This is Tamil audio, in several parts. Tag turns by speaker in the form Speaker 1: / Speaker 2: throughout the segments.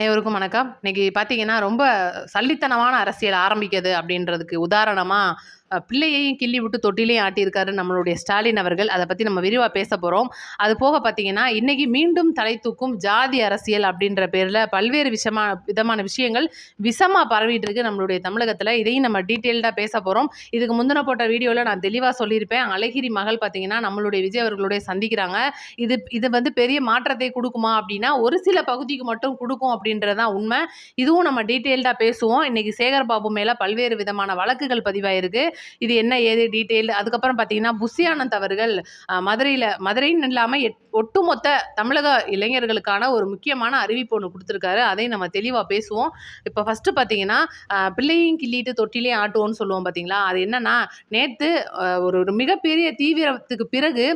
Speaker 1: அனைவருக்கும் வணக்கம். இன்னைக்கு பார்த்தீங்கன்னா, ரொம்ப சல்லித்தனமான அரசியல் ஆரம்பிக்குது அப்படின்றதுக்கு உதாரணமா, பிள்ளையையும் கிள்ளி விட்டு தொட்டிலையும் ஆட்டியிருக்காரு நம்மளுடைய ஸ்டாலின் அவர்கள். அத பத்தி நம்ம விரிவா பேசப் போறோம். அது போக பார்த்தீங்கன்னா, இன்னைக்கு மீண்டும் தலை தூக்கும் ஜாதி அரசியல் அப்படின்ற பேர்ல பல்வேறு விதமான விஷயங்கள் விஷமா பரவிட்டு இருக்கு நம்மளுடைய தமிழகத்துல. இதையும் நம்ம டீட்டெயில்டா பேசப் போறோம். இதுக்கு முந்தின போட்ட வீடியோல நான் தெளிவா சொல்லியிருப்பேன். அழகிரி மகள் பார்த்தீங்கன்னா, நம்மளுடைய விஜய் அவர்களுடைய சந்திக்கிறாங்க. இது இது வந்து பெரிய மாற்றத்தை குடுக்குமா அப்படின்னா, ஒரு சில பகுதிக்கு மட்டும் குடுக்கும் அப்படின்றது தான் உண்மை. இதுவும் நம்ம டீட்டெயில்டா பேசுவோம். இன்னைக்கு சேகர் பாபு மேல பல்வேறு விதமான வழக்குகள் பதிவாயிருக்கு. இது என்ன ஏது டீட்டெயில். அதுக்கப்புறம் பார்த்தீங்கன்னா, புஷி ஆனந்த் அவர்கள் மதுரைன்னு இல்லாம ஒட்டுமொத்த தமிழக இளைஞர்களுக்கான ஒரு முக்கியமான அறிவிப்பு ஒண்ணு குடுத்திருக்காரு. அதையும் நம்ம தெளிவா பேசுவோம். இப்ப ஃபர்ஸ்ட் பார்த்தீங்கன்னா, பிள்ளையும் கிள்ளிட்டு தொட்டிலையும் ஆட்டுவோம்னு சொல்லுவோம் பார்த்தீங்களா? அது என்னன்னா, நேத்து ஒரு மிகப்பெரிய தீவிரத்துக்கு பிறகு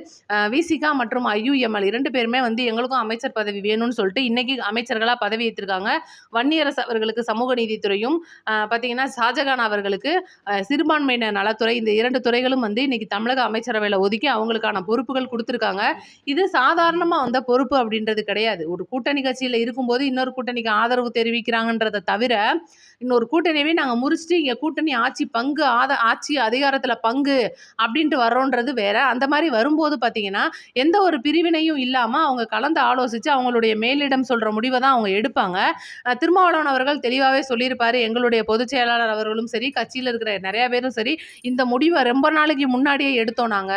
Speaker 1: விசிகா மற்றும் ஐயுஎம்எல் 2 பேருமே வந்து எங்களுக்கும் அமைச்சர் பதவி வேணும்னு சொல்லிட்டு இன்னைக்கு அமைச்சர்களா பதவி ஏற்றிருக்காங்க. வன்னியரசு அவர்களுக்கு சமூக நீதித்துறையும், பார்த்தீங்கன்னா ஷாஜகான் அவர்களுக்கு சிறுபான்மையினர் நலத்துறை, இந்த 2 துறைகளும் வந்து இன்னைக்கு தமிழக அமைச்சரவையில ஒதுக்கி அவங்களுக்கான பொறுப்புகள் குடுத்திருக்காங்க. இது சாதாரணமா வந்த பொறுப்பு அப்படின்றது கிடையாது. ஒரு கூட்டணி கட்சியில இருக்கும்போது இன்னொரு கூட்டணிக்கு ஆதரவு தெரிவிக்கிறாங்கன்றத தவிர, இன்னொரு கூட்டணியவே நாங்க முறிச்சுட்டு இங்க கூட்டணி ஆட்சி அதிகாரத்துல பங்கு அப்படின்ட்டு வர்றோன்றது வேற. அந்த மாதிரி வரும்போது பார்த்தீங்கன்னா, எந்த ஒரு பிரிவினையும் இல்லாம அவங்க கலந்து ஆலோசிச்சு அவங்களுடைய மேலிடம் சொல்ற முடிவை தான் அவங்க எடுப்பாங்க. திருமாவளவன் அவர்கள் தெளிவாவே சொல்லியிருப்பாரு. எங்களுடைய பொதுச் செயலாளர் அவர்களும் சரி, கட்சியில இருக்கிற நிறைய பேரும் சரி, இந்த முடிவை ரொம்ப நாளைக்கு முன்னாடியே எடுத்தோம் நாங்க.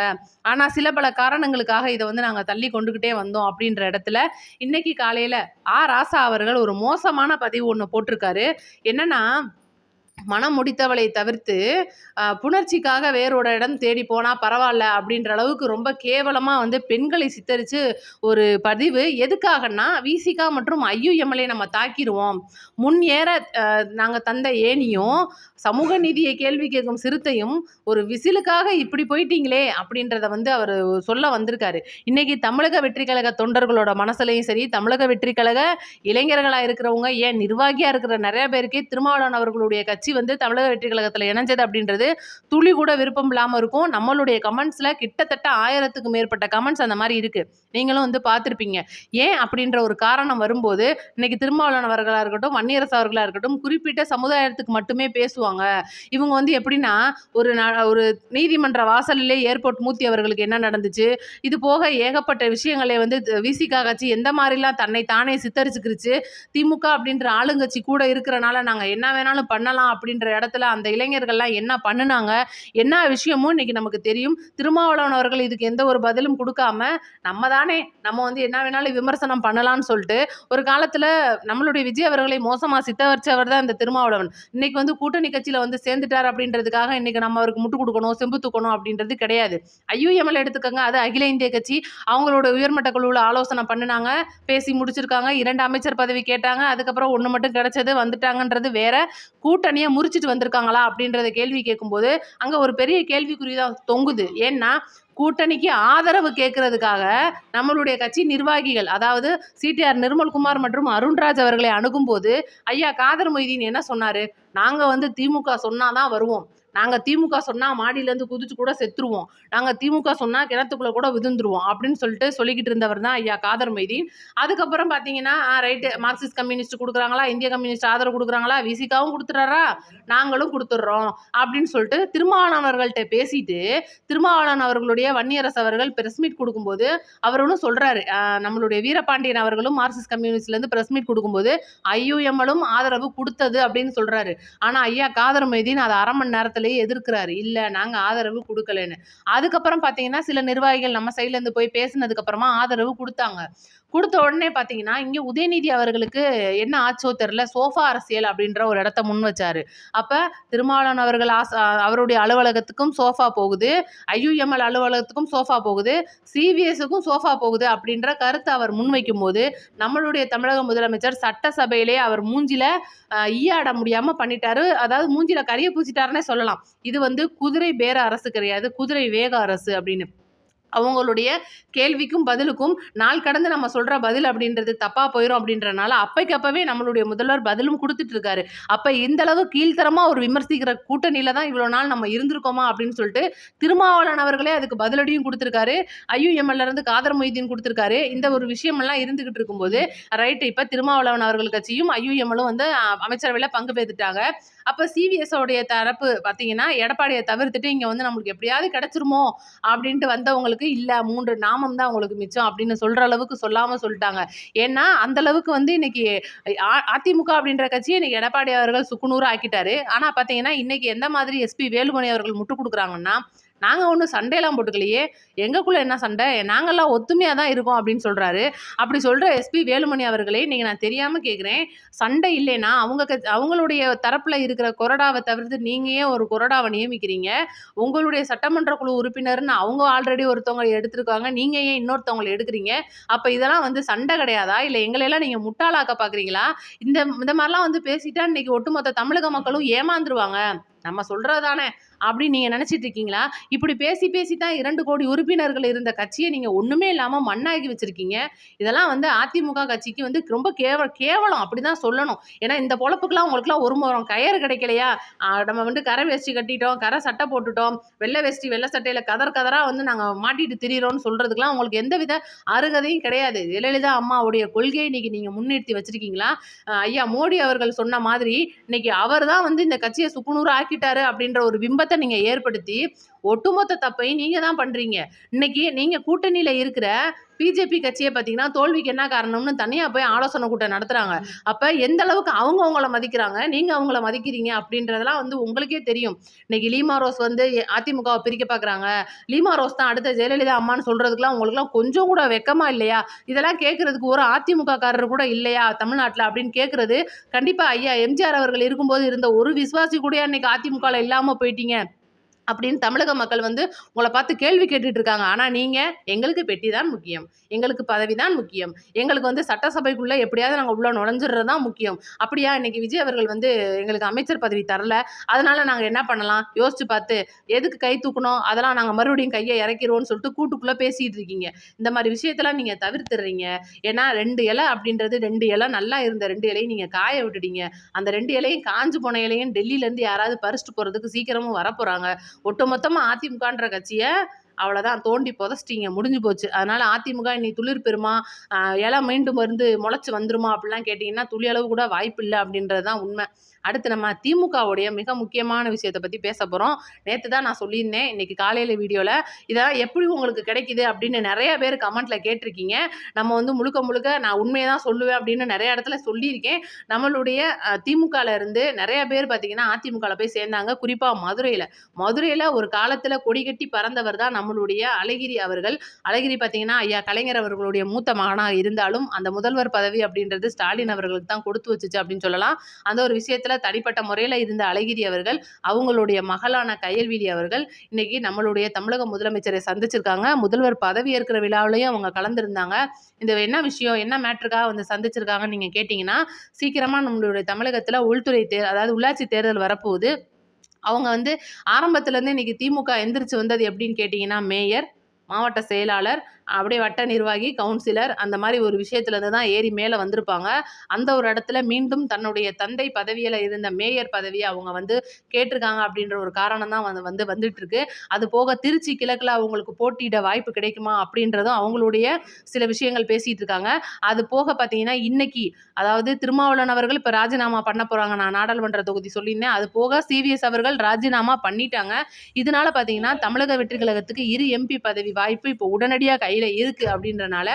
Speaker 1: ஆனா சில பல காரணங்களுக்காக இதை வந்து நாங்க தள்ளி கொண்டுகிட்டே வந்தோம் அப்படின்ற இடத்துல இன்னைக்கு காலையில ராசா அவர்கள் ஒரு மோசமான பதிவு ஒண்ணு போட்டிருக்காரு. என்னன்னா, மனம் முடித்தவளை தவிர்த்து புணர்ச்சிக்காக வேறோட இடம் தேடி போனா பரவாயில்ல அப்படின்ற அளவுக்கு ரொம்ப கேவலமா வந்து பெண்களை சித்தரிச்சு ஒரு பதிவு. எதுக்காகன்னா, விசிகா மற்றும் ஐயுஎம்எல்ஏ நம்ம தாக்கிடுவோம், முன் ஏற நாங்க தந்த ஏனியும் சமூக நீதியை கேள்வி கேட்கும் சிறுத்தையும் ஒரு விசிலுக்காக இப்படி போயிட்டீங்களே அப்படின்றத வந்து அவர் சொல்ல வந்திருக்காரு. இன்னைக்கு தமிழக வெற்றி கழக தொண்டர்களோட மனசுலையும் சரி, தமிழக வெற்றி கழக இளைஞர்களா இருக்கிறவங்க, ஏன் நிர்வாகியா இருக்கிற நிறைய பேருக்கே திருமாவளவன் அவர்களுடைய கட்சி வந்து தமிழக வெற்றி கழகத்துல இணைஞ்சது அப்படின்றது துளி கூட விருப்பம் இல்லாம இருக்கும். நம்மளுடைய கமெண்ட்ஸ்ல கிட்டத்தட்ட 1000க்கு மேற்பட்ட கமெண்ட்ஸ் அந்த மாதிரி இருக்கு. நீங்களும் வந்து பார்த்திருப்பீங்க. ஏன் அப்படின்ற ஒரு காரணம் வரும்போது, இன்னைக்கு திருமாவளவன் அவர்களா இருக்கட்டும், வன்னியரசு அவர்களா இருக்கட்டும், குறிப்பிட்ட சமுதாயத்துக்கு மட்டுமே பேசுவாங்க. இவங்க வந்து எப்படின்னா, ஒரு நீதிமன்ற வாசலிலே ஏர்போர்ட் மூர்த்தி அவர்களுக்கு என்ன நடந்துச்சு, இது போக ஏகப்பட்ட விஷயங்களை வந்து விசிகா கட்சி எந்த மாதிரிலாம் தன்னை தானே சித்தரிச்சுக்கிருச்சு, திமுக அப்படின்ற ஆளுங்கட்சி கூட இருக்கிறனால நாங்க என்ன வேணாலும் பண்ணலாம் அப்படின்ற இடத்துல அந்த இளைஞர்கள்லாம் என்ன பண்ணுனாங்க, என்ன விஷயமும் இன்னைக்கு நமக்கு தெரியும். திருமாவளவன் அவர்கள் இதுக்கு எந்த ஒரு பதிலும் கொடுக்காம, நம்ம வந்து என்ன வேணாலும் விமர்சனம் பண்ணலாம்னு சொல்லிட்டு ஒரு காலத்துல நம்மளுடைய விஜய் அவர்களை மோசமா சித்தரிச்சவர் தான் இந்த திருமாவளவன். இன்னைக்கு வந்து கூட்டணி கட்சியில வந்து சேர்ந்துட்டார் அப்படின்றதுக்காக இன்னைக்கு நம்ம அவருக்கு முட்டு கொடுக்கணும், செம்பு தூக்கணும் அப்படின்றது கிடையாது. ஐயுஎம்எல் எடுத்துக்கங்க, அது அகில இந்திய கட்சி. அவங்களோட உயர்மட்ட குழுவில் ஆலோசனை பண்ணினாங்க, பேசி முடிச்சிருக்காங்க. 2 அமைச்சர் பதவி கேட்டாங்க, அதுக்கப்புறம் 1 மட்டும் கிடைச்சது, வந்துட்டாங்கன்றது வேற. கூட்டணியை முறிச்சிட்டு வந்திருக்காங்களா அப்படின்றத கேள்வி கேட்கும்போது அங்க ஒரு பெரிய கேள்விக்குறி தான் தொங்குது. ஏன்னா, கூட்டணிக்கு ஆதரவு கேட்கறதுக்காக நம்மளுடைய கட்சி நிர்வாகிகள், அதாவது சிடிஆர் நிர்மல்குமார் மற்றும் அருண்ராஜ் அவர்களை அணுகும்போது, ஐயா காதர் மொய்தீன் என்ன சொன்னாரு, நாங்க வந்து திமுக சொன்னாதான் வருவோம், நாங்க திமுக சொன்னா மாடியிலேருந்து குதிச்சு கூட செத்துருவோம், நாங்க திமுக சொன்னா கிணத்துக்குள்ள கூட விழுந்துருவோம் அப்படின்னு சொல்லிக்கிட்டு இருந்தவர் தான் ஐயா காதர் மொய்தீன். அதுக்கப்புறம் பார்த்தீங்கன்னா, ரைட்டு, மார்க்சிஸ்ட் கம்யூனிஸ்ட் கொடுக்குறாங்களா, இந்திய கம்யூனிஸ்ட் ஆதரவு கொடுக்குறாங்களா, விசிகாவும் கொடுத்துறாரா, நாங்களும் கொடுத்துட்றோம் அப்படின்னு சொல்லிட்டு திருமாவளவன் அவர்கள்ட்ட பேசிட்டு, திருமாவளவன் அவர்களுடைய வன்னியரசு அவர்கள் பிரஸ் மீட் கொடுக்கும்போது அவர்களும் சொல்றாரு, நம்மளுடைய வீரபாண்டியன் அவர்களும் மார்க்சிஸ்ட் கம்யூனிஸ்ட்லேருந்து பிரஸ் மீட் கொடுக்கும்போது ஐயுஎம்எலும் ஆதரவு கொடுத்தது அப்படின்னு சொல்றாரு. ஆனா ஐயா காதர் மொய்தீன் அதை 1/2 மணி நேரத்திலேயே எதிர்க்கிறாரு. இல்ல, நாங்க ஆதரவு கொடுக்கலன்னு. அதுக்கப்புறம் பாத்தீங்கன்னா, சில நிர்வாகிகள் நம்ம சைட்ல இருந்து போய் பேசினதுக்கு அப்புறமா ஆதரவு கொடுத்தாங்க. கொடுத்த உடனே பாத்தீங்கன்னா, இங்க உதயநிதி அவர்களுக்கு என்ன ஆச்சோ தெரியல, சோஃபா அரசியல் அப்படின்ற ஒரு இடத்த முன் வச்சாரு. அப்ப திருமாவளவன் அவர்கள் அவருடைய அலுவலகத்துக்கும் சோஃபா போகுது, ஐயுஎம்எல் அலுவலகத்துக்கும் சோஃபா போகுது, சிவிஎஸ்க்கும் சோஃபா போகுது அப்படின்ற கருத்தை அவர் முன்வைக்கும் போது, நம்மளுடைய தமிழக முதலமைச்சர் சட்டசபையிலே அவர் மூஞ்சில ஈயாட முடியாம பண்ணிட்டாரு. அதாவது மூஞ்சில கரிய பூசிட்டாருன்னே சொல்லலாம். இது வந்து குதிரை பேர அரசு கிடையாது, குதிரை வேக அரசு அப்படின்னு. அவங்களுடைய கேள்விக்கும் பதிலுக்கும் நாள் கடந்து நம்ம சொல்ற பதில் அப்படின்றது தப்பா போயிரும் அப்படின்றனால அப்பைக்கு அப்பவே நம்மளுடைய முதல்வர் பதிலும் கொடுத்துட்டு இருக்காரு. அப்ப இந்த அளவு கீழ்த்தரமா ஒரு விமர்சிக்கிற கூட்டணியில தான் இவ்வளவு நாள் நம்ம இருந்திருக்கோமா அப்படின்னு சொல்லிட்டு திருமாவளவன் அவர்களே அதுக்கு பதிலடியும் கொடுத்திருக்காரு. ஐயுஎம்எல்ல இருந்து காதர் மொய்தீன் கொடுத்திருக்காரு. இந்த ஒரு விஷயம் எல்லாம் இருந்துகிட்டு இருக்கும்போது ரைட், இப்ப திருமாவளவன் அவர்கள் கட்சியும் ஐயுஎம்எல்லும் வந்து அமைச்சரவையில பங்கு பெற்றுட்டாங்க. அப்ப சிவிஎஸ் உடைய தரப்பு பாத்தீங்கன்னா எடப்பாடியை தவிர்த்துட்டு இங்க வந்து நம்மளுக்கு எப்படியாவது கிடைச்சிருமோ அப்படின்ட்டு வந்தவங்களுக்கு இல்ல 3 நாமம் தான் உங்களுக்கு மிச்சம் அப்படின்னு சொல்ற அளவுக்கு சொல்லாம சொல்லிட்டாங்க. ஏன்னா அந்த அளவுக்கு வந்து இன்னைக்கு அதிமுக அப்படின்ற கட்சியை இன்னைக்கு எடப்பாடி அவர்கள் சுக்குநூறு ஆக்கிட்டாரு. ஆனா பாத்தீங்கன்னா இன்னைக்கு எந்த மாதிரி எஸ்பி வேலுமணி அவர்கள் முட்டு கொடுக்குறாங்கன்னா, நாங்க ஒன்றும் சண்டையெல்லாம் போட்டுக்கலையே, எங்களுக்குள்ள என்ன சண்டை, நாங்கெல்லாம் ஒத்துமையா தான் இருக்கோம் அப்படின்னு சொல்றாரு. அப்படி சொல்ற எஸ்பி வேலுமணி அவர்களே, நீங்க நான் தெரியாம கேட்குறேன், சண்டை இல்லைன்னா அவங்களுடைய தரப்புல இருக்கிற கொறடாவை தவிர்த்து நீங்க ஏன் ஒரு கொறடாவை நியமிக்கிறீங்க? உங்களுடைய சட்டமன்ற குழு உறுப்பினர்னு அவங்க ஆல்ரெடி ஒருத்தவங்க எடுத்திருக்காங்க, நீங்க ஏன் இன்னொருத்தவங்களை எடுக்கிறீங்க? அப்ப இதெல்லாம் வந்து சண்டை கிடையாதா? இல்ல எங்களையெல்லாம் நீங்க முட்டாளாக்க பாக்குறீங்களா? இந்த இந்த மாதிரிலாம் வந்து பேசிட்டா இன்னைக்கு ஒட்டுமொத்த தமிழக மக்களும் ஏமாந்துருவாங்க. நம்ம சொல்றதானே அப்படின்னு நீங்க நினைச்சிட்டு இருக்கீங்களா? இப்படி பேசி பேசி தான் 2 கோடி உறுப்பினர்கள் இருந்த கட்சியை நீங்க ஒண்ணுமே இல்லாம மண்ணாக்கி வச்சிருக்கீங்க. இதெல்லாம் வந்து அதிமுக கட்சிக்கு வந்து ரொம்ப கேவலம் அப்படிதான் சொல்லணும். ஏன்னா இந்த பொழப்புக்குலாம் உங்களுக்குலாம் ஒரு முறம் கயறு கிடைக்கலையா? நம்ம வந்து கரை வேஷ்டி கட்டிட்டோம், கரை சட்டை போட்டுட்டோம், வெள்ளை வேஷ்டி வெள்ளை சட்டையில கதறா வந்து நாங்க மாட்டிட்டு திரியிறோம்னு சொல்றதுக்குலாம் உங்களுக்கு எந்தவித அருகதையும் கிடையாது. ஜெயலலிதா அம்மாவுடைய கொள்கையை இன்னைக்கு நீங்க முன்னிறுத்தி வச்சிருக்கீங்களா? ஐயா மோடி அவர்கள் சொன்ன மாதிரி இன்னைக்கு அவர் தான் வந்து இந்த கட்சியை சுக்குநூறு ஆக்கிட்டாரு அப்படின்ற ஒரு பிம்பத்தை நீங்க ஏற்படுத்தி ஒட்டுமொத்த தப்பையும் நீங்க தான் பண்றீங்க. இன்னைக்கு நீங்க கூட்டணியில இருக்கிற பிஜேபி கட்சியை பார்த்தீங்கன்னா தோல்விக்கு என்ன காரணம்னு தனியா போய் ஆலோசனை கூட்டம் நடத்துறாங்க. அப்ப எந்த அளவுக்கு அவங்க அவங்கள மதிக்கிறாங்க, நீங்க அவங்கள மதிக்கிறீங்க அப்படின்றதெல்லாம் வந்து உங்களுக்கே தெரியும். இன்னைக்கு லீமா ரோஸ் வந்து அதிமுகவை பிரிக்க பாக்குறாங்க, லீமா ரோஸ் தான் அடுத்த ஜெயலலிதா அம்மான்னு சொல்றதுக்குலாம் உங்களுக்குலாம் கொஞ்சம் கூட வெக்கமா இல்லையா? இதெல்லாம் கேட்கறதுக்கு ஒரு அதிமுக காரர் கூட இல்லையா தமிழ்நாட்டுல அப்படின்னு கேட்கறது கண்டிப்பா ஐயா எம்ஜிஆர் அவர்கள் இருக்கும்போது இருந்த ஒரு விசுவாசி கூட இன்னைக்கு அதிமுகல இல்லாம போயிட்டீங்க அப்படின்னு தமிழக மக்கள் வந்து உங்களை பார்த்து கேள்வி கேட்டுட்டு இருக்காங்க. ஆனா நீங்க எங்களுக்கு பெட்டி தான் முக்கியம், எங்களுக்கு பதவி தான் முக்கியம், எங்களுக்கு வந்து சட்டசபைக்குள்ள எப்படியாவது நாங்க உள்ள நுழைஞ்சிடுறது தான் முக்கியம். அப்படியா இன்னைக்கு விஜய் அவர்கள் வந்து எங்களுக்கு அமைச்சர் பதவி தரல, அதனால நாங்க என்ன பண்ணலாம் யோசிச்சு பார்த்து எதுக்கு கை தூக்கணும், அதெல்லாம் நாங்க மறுபடியும் கையை இறக்கிடுவோம்னு சொல்லிட்டு கூட்டுக்குள்ள பேசிட்டு இருக்கீங்க. இந்த மாதிரி விஷயத்தெல்லாம் நீங்க தவிர்த்துடுறீங்க. ஏன்னா 2 இலை அப்படின்றது 2 இலை நல்லா இருந்த 2 இலையும் நீங்க காய விட்டுட்டீங்க. அந்த 2 இலையும் காஞ்சு போன இலையும் டெல்லியில இருந்து யாராவது பறிச்சுட்டு போறதுக்கு சீக்கிரமும் வரப்போறாங்க. ஒட்டுமொத்தமா அதிமுகன்ற கட்சிய அவ்வளவுதான் தோண்டி புதைச்சிட்டீங்க, முடிஞ்சு போச்சு. அதனால அதிமுக இனி துளிர் பெறுமா, இலை மீண்டும் வந்து முளைச்சு வந்துருமா அப்படிலாம் கேட்டீங்கன்னா துளி அளவு கூட வாய்ப்பு இல்லை அப்படின்றதுதான் உண்மை. அடுத்து நம்ம திமுகவுடைய மிக முக்கியமான விஷயத்தை பத்தி பேச போறோம். நேத்து தான் நான் சொல்லியிருந்தேன், இன்னைக்கு காலையில வீடியோல இதெல்லாம் எப்படி உங்களுக்கு கிடைக்குது அப்படின்னு நிறைய பேர் கமெண்ட்ல கேட்டிருக்கீங்க. நம்ம வந்து முழுக்க முழுக்க நான் உண்மையை தான் சொல்லுவேன் அப்படின்னு நிறைய இடத்துல சொல்லியிருக்கேன். நம்மளுடைய திமுகல இருந்து நிறைய பேர் பார்த்தீங்கன்னா அதிமுகல போய் சேர்ந்தாங்க. குறிப்பா மதுரையில ஒரு காலத்துல கொடி கட்டி பறந்தவர் தான் நம்மளுடைய அழகிரி அவர்கள். அழகிரி பார்த்தீங்கன்னா ஐயா கலைஞர் அவர்களுடைய மூத்த மகனாக இருந்தாலும் அந்த முதல்வர் பதவி அப்படின்றது ஸ்டாலின் அவர்களுக்கு தான் கொடுத்து வச்சுச்சு அப்படின்னு சொல்லலாம். அந்த ஒரு விஷயத்துல தனிப்பட்ட முறையில இருந்த அழகிரி அவர்கள் அவங்களுடைய மகளான கயல்விழி அவர்கள் இன்னைக்கு நம்மளுடைய தமிழக முதலமைச்சரை சந்திச்சிருக்காங்க. முதல்வர் பதவி ஏற்கிற விழாவிலையும் அவங்க கலந்துருந்தாங்க. இந்த என்ன விஷயம், என்ன மேட்டருக்காக வந்து சந்திச்சிருக்காங்கன்னு நீங்க கேட்டீங்கன்னா, சீக்கிரமா நம்மளுடைய தமிழகத்துல உள்துறை அதாவது உள்ளாட்சி தேர்தல் வரப்போகுது. அவங்க வந்து ஆரம்பத்துல இருந்து இன்னைக்கு திமுக எந்திரிச்சு வந்தது எப்படின்னு கேட்டீங்கன்னா, மேயர், மாவட்ட செயலாளர், அப்படியே வட்ட நிர்வாகி, கவுன்சிலர் அந்த மாதிரி ஒரு விஷயத்துலேருந்து தான் ஏறி மேலே வந்திருப்பாங்க. அந்த ஒரு இடத்துல மீண்டும் தன்னுடைய தந்தை பதவியில் இருந்த மேயர் பதவியை அவங்க வந்து கேட்டிருக்காங்க அப்படின்ற ஒரு காரணம் தான் வந்துட்டு இருக்கு. அது போக திருச்சி கிழக்கில் அவங்களுக்கு போட்டியிட வாய்ப்பு கிடைக்குமா அப்படின்றதும் அவங்களுடைய சில விஷயங்கள் பேசிட்டு இருக்காங்க. அது போக பார்த்தீங்கன்னா இன்னைக்கு அதாவது திருமாவளவன் அவர்கள் இப்போ ராஜினாமா பண்ண போறாங்க. நான் நாடாளுமன்ற தொகுதி சொல்லியிருந்தேன். அது போக சிவிஎஸ் அவர்கள் ராஜினாமா பண்ணிட்டாங்க. இதனால பார்த்தீங்கன்னா தமிழக வெற்றி கழகத்துக்கு 2 எம்பி பதவி வாய்ப்பு இப்போ உடனடியாக கையில் இருக்கு அப்படின்றனால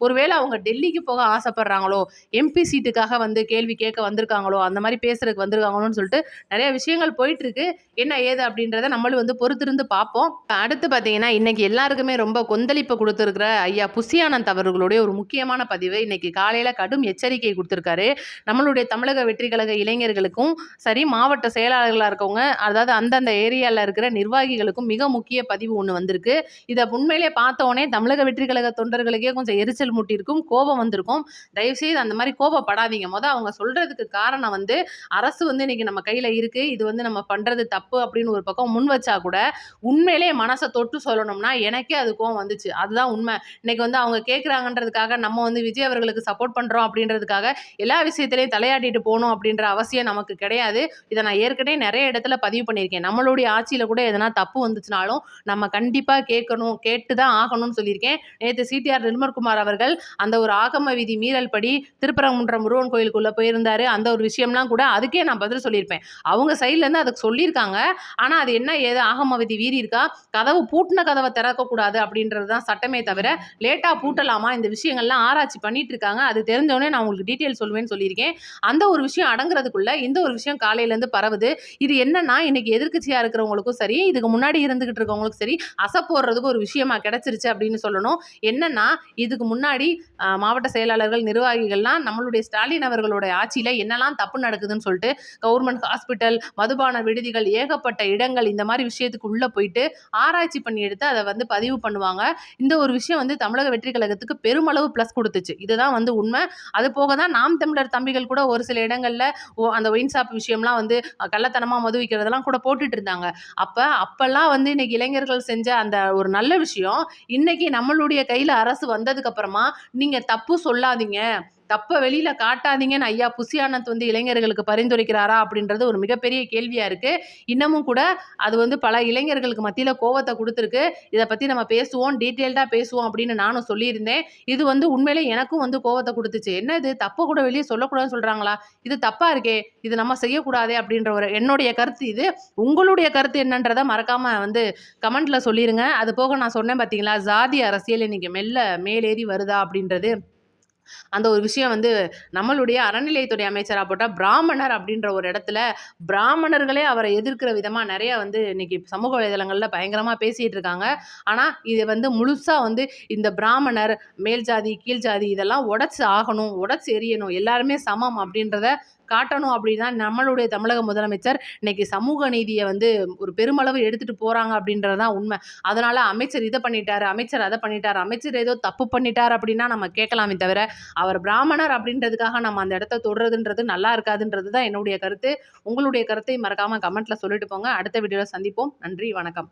Speaker 1: ஒருவேளை அவங்க டெல்லிக்கு போக ஆசைப்படுறாங்களோ, எம்பி சீட்டுக்காக வந்து கேள்வி கேட்க வந்திருக்காங்களோ, அந்த மாதிரி பேசுறதுக்கு வந்திருக்காங்களோன்னு சொல்லிட்டு நிறைய விஷயங்கள் போயிட்டு இருக்கு. என்ன ஏது அப்படின்றத நம்மளும் வந்து பொறுத்திருந்து பார்ப்போம். அடுத்து பார்த்தீங்கன்னா இன்னைக்கு எல்லாருக்குமே ரொம்ப கொந்தளிப்பு கொடுத்துருக்கிற ஐயா புசி ஆனந்த் அவர்களுடைய ஒரு முக்கியமான பதிவு இன்னைக்கு காலையில கடும் எச்சரிக்கை கொடுத்துருக்காரு. நம்மளுடைய தமிழக வெற்றி கழக இளைஞர்களுக்கும் சரி, மாவட்ட செயலாளர்களாக இருக்கவங்க, அதாவது அந்தந்த ஏரியாவில் இருக்கிற நிர்வாகிகளுக்கும் மிக முக்கிய பதிவு ஒன்று வந்திருக்கு. இதை உண்மையிலே பார்த்தோன்னே தமிழக வெற்றி கழக தொண்டர்களுக்கே கொஞ்சம் எரிச்சல் எரிச்சல் மூட்டியிருக்கும், கோபம் வந்திருக்கும். தயவுசெய்து அந்த மாதிரி கோபப்படாதீங்க. அவங்க சொல்றதுக்கு காரணம் வந்து அரசு வந்து இன்னைக்கு நம்ம கையில இருக்கு, இது வந்து நம்ம பண்றது தப்பு அப்படின்னு ஒரு பக்கம் முன் வச்சா கூட, உண்மையிலேயே மனசை தொட்டு சொல்லணும்னா எனக்கே அது கோவம் வந்துச்சு. அதுதான் உண்மை. இன்னைக்கு வந்து அவங்க கேட்குறாங்கன்றதுக்காக நம்ம வந்து விஜய் அவர்களுக்கு சப்போர்ட் பண்றோம் அப்படின்றதுக்காக எல்லா விஷயத்திலையும் தலையாட்டிட்டு போகணும் அப்படின்ற அவசியம் நமக்கு கிடையாது. இதை நான் ஏற்கனவே நிறைய இடத்துல பதிவு பண்ணியிருக்கேன். நம்மளுடைய ஆட்சியில கூட எதனா தப்பு வந்துச்சுனாலும் நம்ம கண்டிப்பா கேட்கணும், கேட்டு தான் ஆகணும்னு சொல்லியிருக்கேன். நேற்று சிடிஆர் நிர்மல்குமார் அவர்கள் அந்த ஒரு ஆகம விதி மீறல் படி திருப்பரங்குன்றம் முருகன் கோயிலுக்குள்ள போயிருந்தாரு. அந்த ஒரு விஷயம்லாம் கூட அதுக்கே நான் பதில் சொல்லியிருப்பேன். அவங்க சைட்ல இருந்து அதுக்கு சொல்லியிருக்காங்க. ஆனா அது என்ன ஏது ஆகம விதி வீறி இருக்கா, கதவு பூட்டின கதவை திறக்கக்கூடாது அப்படின்றது தான் சட்டமே தவிர லேட்டா பூட்டலாமா, இந்த விஷயங்கள்லாம் ஆராய்ச்சி பண்ணிட்டு இருக்காங்க. அது தெரிஞ்சவொடனே நான் உங்களுக்கு டீட்டெயில் சொல்வேன்னு சொல்லியிருக்கேன். அந்த ஒரு விஷயம் அடங்குறதுக்குள்ள இந்த ஒரு விஷயம் காலையில இருந்து பரவுது. இது என்னன்னா இன்னைக்கு எதிர்க்கட்சியா இருக்கிறவங்களுக்கும் சரி, இதுக்கு முன்னாடி இருந்துகிட்டு இருக்கவங்களுக்கும் சரி, அசை போடுறதுக்கு ஒரு விஷயமா கிடைச்சிருச்சு அப்படின்னு சொல்லணும். என்னன்னா இதுக்கு முன்னாடி மாவட்ட செயலாளர்கள், நிர்வாகிகள்லாம் நம்மளுடைய ஸ்டாலின் அவர்களோட ஆட்சியில என்னெல்லாம் தப்பு நடக்குதுன்னு சொல்லிட்டு கவர்மெண்ட் ஹாஸ்பிட்டல், மதுபான விடுதிகள், ஏகப்பட்ட இடங்கள் இந்த மாதிரி விஷயத்துக்கு உள்ள போயிட்டு ஆராய்ச்சி பண்ணி எடுத்து அதை வந்து பதிவு பண்ணுவாங்க. இந்த ஒரு விஷயம் வந்து தமிழக வெற்றி கழகத்துக்கு பெருமளவு பிளஸ் கொடுத்துச்சு. இதுதான் வந்து உண்மை. அது போக தான் நாம் தமிழர் தம்பிகள் கூட ஒரு சில இடங்கள்ல அந்த ஒயின் ஷாப் விஷயம்லாம் வந்து கள்ளத்தனமா மது விற்கிறதெல்லாம் கூட போட்டுட்டு இருந்தாங்க. அப்பெல்லாம் வந்து இன்னைக்கு இளைஞர்கள் செஞ்ச அந்த ஒரு நல்ல விஷயம் இன்னைக்கு நம்மளுடைய கையில அரசு வந்ததுக்கு அப்புறமா நீங்க தப்பு சொல்லாதீங்க, தப்ப வெளியில காட்டாதீங்கன்னு ஐயா புசி ஆனந்த் வந்து இளைஞர்களுக்கு பரிந்துரைக்கிறாரா அப்படின்றது ஒரு மிகப்பெரிய கேள்வியா இருக்கு. இன்னமும் கூட அது வந்து பல இளைஞர்களுக்கு மத்தியில கோவத்தை கொடுத்துருக்கு. இதை பத்தி நம்ம பேசுவோம், டீட்டெயில்டா பேசுவோம் அப்படின்னு நானும் சொல்லியிருந்தேன். இது வந்து உண்மையிலே எனக்கும் வந்து கோவத்தை கொடுத்துச்சு. என்ன இது தப்ப கூட வெளியே சொல்லக்கூடாதுன்னு சொல்றாங்களா, இது தப்பா இருக்கே, இது நம்ம செய்யக்கூடாதே அப்படின்ற ஒரு என்னுடைய கருத்து இது. உங்களுடைய கருத்து என்னன்றதை மறக்காம வந்து கமெண்ட்ல சொல்லிருங்க. அது போக நான் சொன்னேன் பார்த்தீங்களா, ஜாதி அரசியல் இன்னைக்கு மெல்ல மேலேறி வருதா அப்படின்றது. அந்த ஒரு விஷயம் வந்து நம்மளுடைய அறநிலையத்துறை அமைச்சரா போட்ட பிராமணர் அப்படின்ற ஒரு இடத்துல பிராமணர்களே அவரை எதிர்க்கிற விதமா நிறைய வந்து இன்னைக்கு சமூக வலைதளங்கள்ல பயங்கரமா பேசிட்டு இருக்காங்க. ஆனா இது வந்து முழுசா வந்து இந்த பிராமணர், மேல் ஜாதி, கீழ் ஜாதி இதெல்லாம் உடைச்சு ஆகணும், உடைச்சு எரியணும், எல்லாருமே சமம் அப்படின்றத காட்டணும் அப்படின்னா நம்மளுடைய தமிழக முதலமைச்சர் இன்னைக்கு சமூக நீதியை வந்து ஒரு பெருமளவு எடுத்துட்டு போறாங்க அப்படின்றதுதான் உண்மை. அதனால அமைச்சர் இதை பண்ணிட்டாரு, அமைச்சர் அதை பண்ணிட்டாரு, அமைச்சர் ஏதோ தப்பு பண்ணிட்டார் அப்படின்னா நம்ம கேட்கலாமே தவிர அவர் பிராமணர் அப்படின்றதுக்காக நம்ம அந்த இடத்த தொடுறதுன்றது நல்லா இருக்காதுன்றது தான் என்னுடைய கருத்து. உங்களுடைய கருத்தை மறக்காம கமெண்ட்ல சொல்லிட்டு போங்க. அடுத்த வீடியோல சந்திப்போம். நன்றி, வணக்கம்.